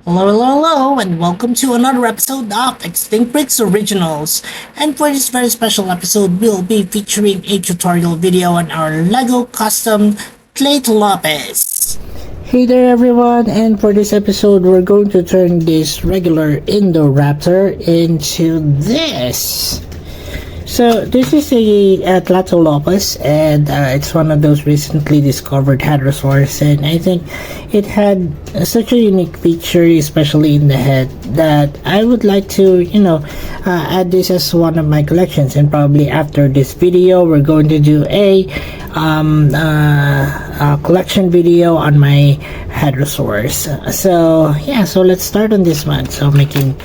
Hello, hello, hello, and welcome to another episode of Extinct Bricks Originals. And for this very special episode, we'll be featuring a tutorial video on our LEGO custom Tlatolophus. Hey there everyone, and for this episode, we're going to turn this regular Indoraptor into this. So this is a Tlatolophus, and it's one of those recently discovered hadrosaurs, and I think it had such a unique feature, especially in the head, that I would like to, add this as one of my collections. And probably after this video, we're going to do a collection video on my hadrosaurs. So yeah, so let's start on this one. So making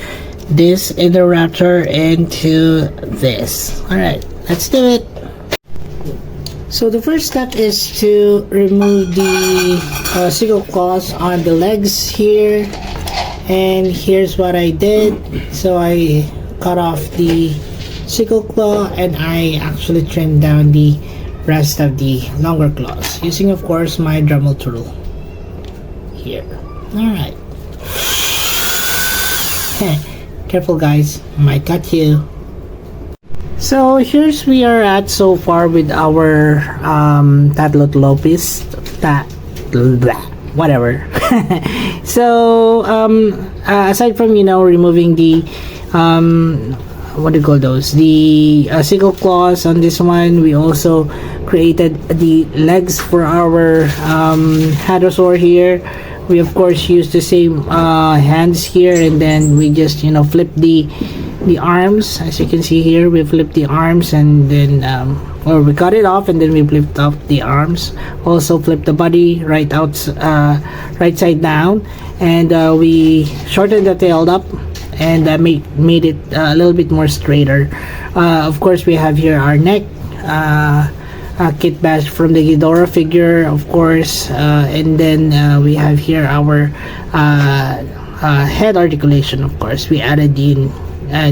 this Indoraptor into this. Alright, let's do it. So the first step is to remove the single claws on the legs here, and here's what I did. So I cut off the single claw and I actually trimmed down the rest of the longer claws using, of course, my Dremel tool here. Alright. Careful guys, might cut you. So here's we are at so far with our Tlatolophus, whatever. So aside from removing the what do you call those, the single claws on this one, we also created the legs for our hadrosaur here. We of course use the same hands here, and then we just flip the arms. As you can see here, we flip the arms, and then or we cut it off and then we flipped off the arms. Also flip the body right side down, and we shortened the tail up and made it a little bit more straighter. Of course, we have here our neck kit bash from the Ghidorah figure, of course, and then we have here our head articulation. Of course, we added in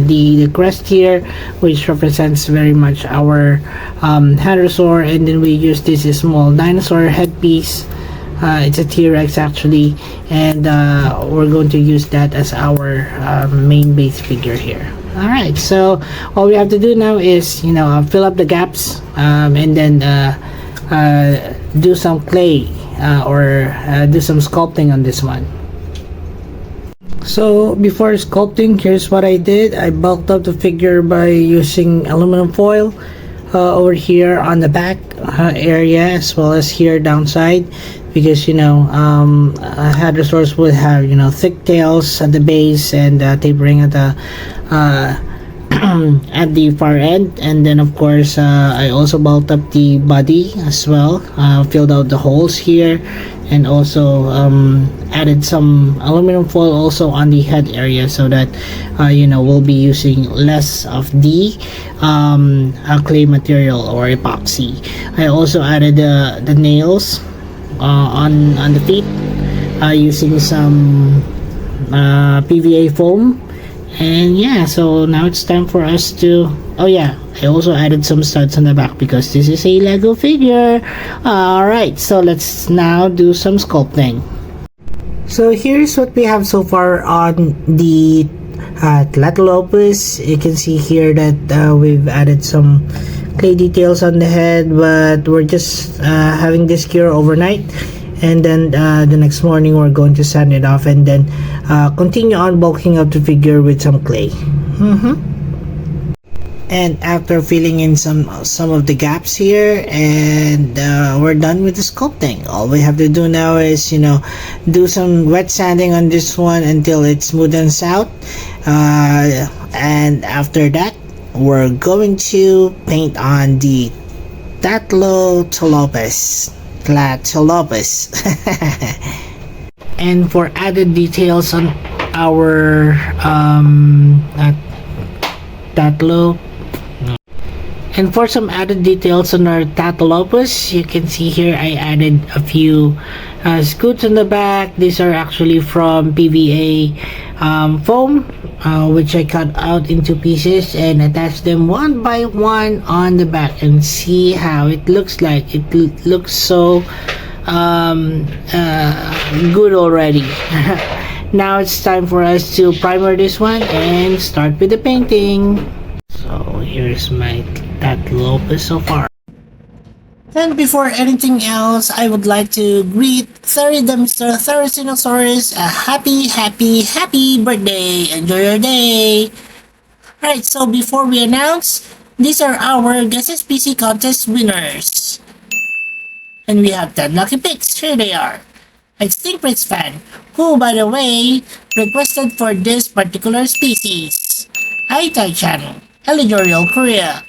the crest here, which represents very much our hadrosaur, and then we use this small dinosaur headpiece. It's a T-Rex actually, and we're going to use that as our main base figure here. Alright, so all we have to do now is fill up the gaps, and then do some clay or do some sculpting on this one. So before sculpting, here's what I did. I bulked up the figure by using aluminum foil over here on the back area, as well as here downside, because hadrosaurs would have thick tails at the base and tapering at the at the far end. And then of course I also bulked up the body as well, filled out the holes here, and also added some aluminum foil also on the head area, so that we'll be using less of the clay material or epoxy. I also added the nails on the feet using some PVA foam. And yeah, so now it's time for us to, oh yeah, I also added some studs on the back because this is a Lego figure. Alright, so let's now do some sculpting. So here's what we have so far on the Tlatolophus. You can see here that we've added some clay details on the head, but we're just having this cure overnight, and then the next morning we're going to sand it off, and then continue on bulking up the figure with some clay. And after filling in some of the gaps here, and we're done with the sculpting. All we have to do now is do some wet sanding on this one until it smoothens out, and after that we're going to paint on the Tlatolophus. And for added details on our and for some added details on our Tlatolophus, you can see here I added a few scoots on the back. These are actually from PVA foam, which I cut out into pieces and attached them one by one on the back, and see how it looks like. It looks so good already. Now it's time for us to primer this one and start with the painting. So here's my Tlatolophus so far. And before anything else, I would like to greet Mr. Therizinosaurus a happy birthday. Enjoy your day. Alright, so before we announce, these are our Guess PC contest winners. And we have 10 lucky picks. Here they are. Extinct Bricks fan, who by the way, requested for this particular species. Aitai channel, Eligorial Korea.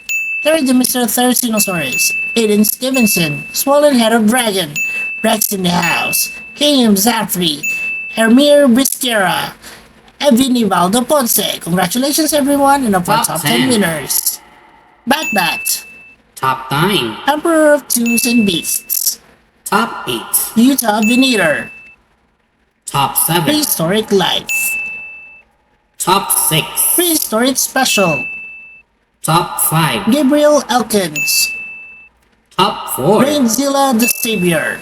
Mr. Therizinosaurus, Aiden Stevenson, Swollen Head of Dragon, Rex in the House, Kingdom Zafri, Hermir Brisquera, Evin Ivaldo Ponce. Congratulations everyone, and of our top 10 winners. Bat, Top 9. Emperor of Twos and Beasts, Top 8. Utah Veneator, Top 7. Prehistoric Life, Top 6. Prehistoric Special, Top 5. Gabriel Elkins, Top 4. Brainzilla the Savior,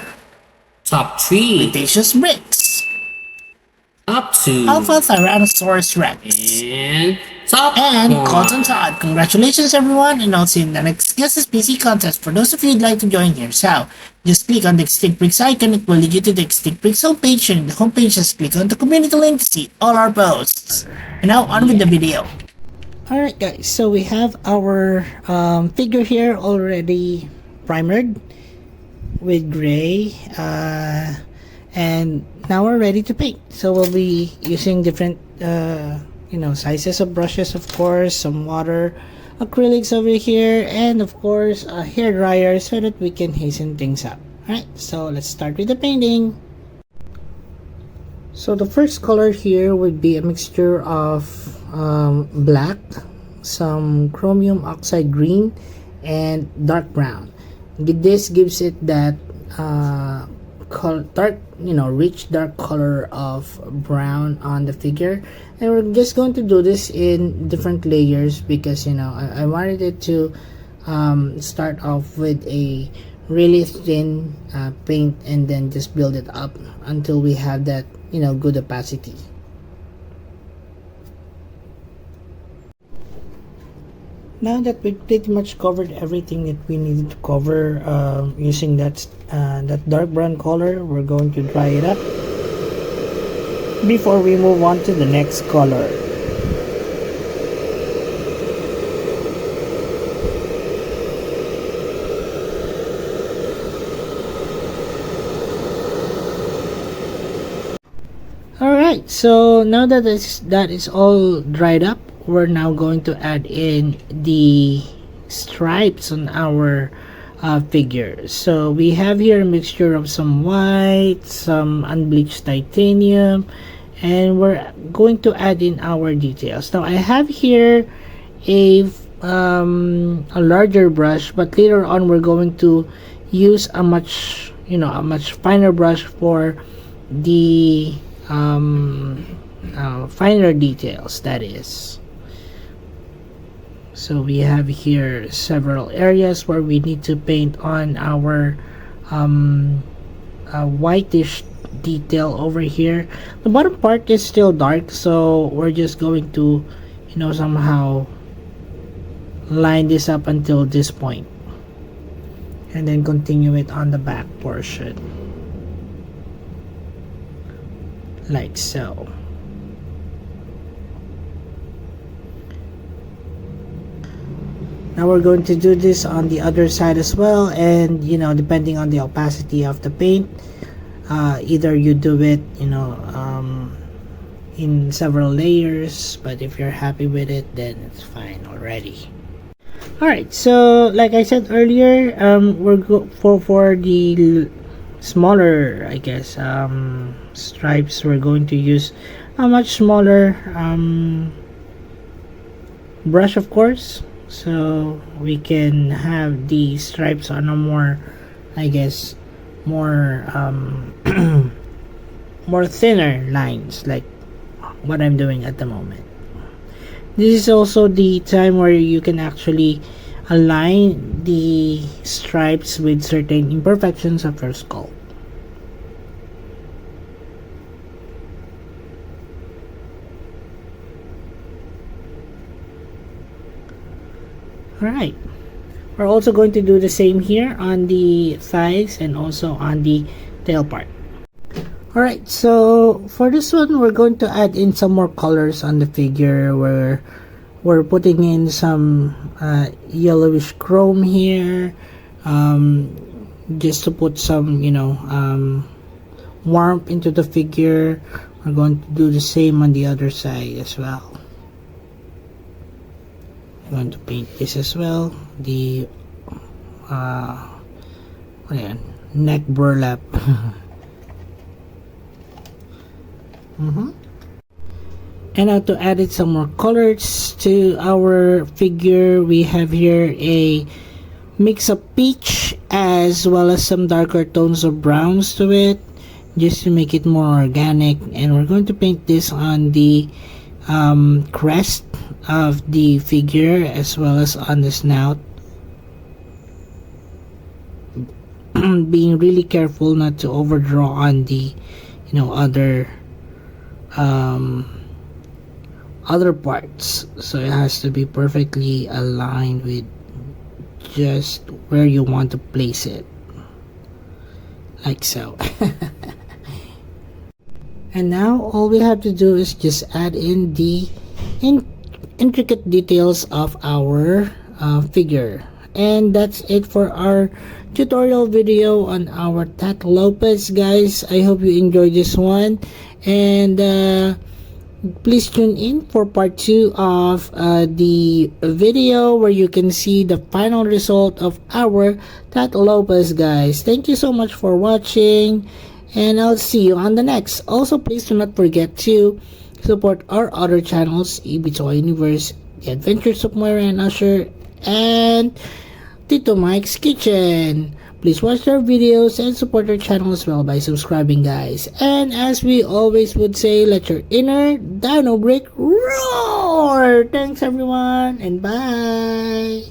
Top 3. Cretaceous Bricks, Top 2. Alpha Tyrannosaurus Rex, And Top and 4. Cotton Todd. Congratulations everyone, and I'll see you in the next Guess PC contest. For those of you who'd like to join, here's how. Just click on the Extinct Bricks icon, it will lead you to the Extinct Bricks homepage, and in the homepage just click on the community link to see all our posts. And now on with the video. Alright guys, so we have our figure here already primered with gray, and now we're ready to paint. So we'll be using different sizes of brushes, of course, some water, acrylics over here, and of course a hair dryer so that we can hasten things up. Alright, so let's start with the painting. So the first color here would be a mixture of black, some chromium oxide green, and dark brown. This gives it that dark, rich dark color of brown on the figure. And we're just going to do this in different layers because I wanted it to start off with a really thin paint and then just build it up until we have that good opacity. Now that we pretty much covered everything that we needed to cover using that dark brown color, we're going to dry it up before we move on to the next color. Alright, so now that is all dried up, we're now going to add in the stripes on our figure. So we have here a mixture of some white, some unbleached titanium, and we're going to add in our details. Now I have here a larger brush, but later on we're going to use a much finer brush for the finer details, that is. So we have here several areas where we need to paint on our whitish detail over here. The bottom part is still dark, so we're just going to somehow line this up until this point and then continue it on the back portion like so. Now we're going to do this on the other side as well, and depending on the opacity of the paint, either you do it in several layers, but if you're happy with it, then it's fine already. Alright, so like I said earlier, we're for the smaller, I guess, stripes. We're going to use a much smaller brush, of course, so we can have the stripes on a more, I guess, more more thinner lines, like what I'm doing at the moment. This is also the time where you can actually align the stripes with certain imperfections of your skull. Alright, we're also going to do the same here on the thighs and also on the tail part. Alright, so for this one, we're going to add in some more colors on the figure where we're putting in some yellowish chrome here, just to put some, warmth into the figure. We're going to do the same on the other side as well. I'm going to paint this as well, the neck burlap. And now to add some more colors to our figure, we have here a mix of peach as well as some darker tones of browns to it, just to make it more organic. And we're going to paint this on the crest of the figure as well as on the snout, being really careful not to overdraw on the other parts, so it has to be perfectly aligned with just where you want to place it, like so. And now all we have to do is just add in the intricate details of our figure. And that's it for our tutorial video on our Tlatolophus, guys. I hope you enjoyed this one, and please tune in for part 2 of the video where you can see the final result of our Tlatolophus, guys. Thank you so much for watching, and I'll see you on the next. Also, please do not forget to support our other channels, Ibitoy Universe, The Adventures of Moira and Usher, and Tito Mike's Kitchen. Please watch their videos and support their channel as well by subscribing, guys. And as we always would say, let your inner dino brick roar! Thanks everyone, and bye!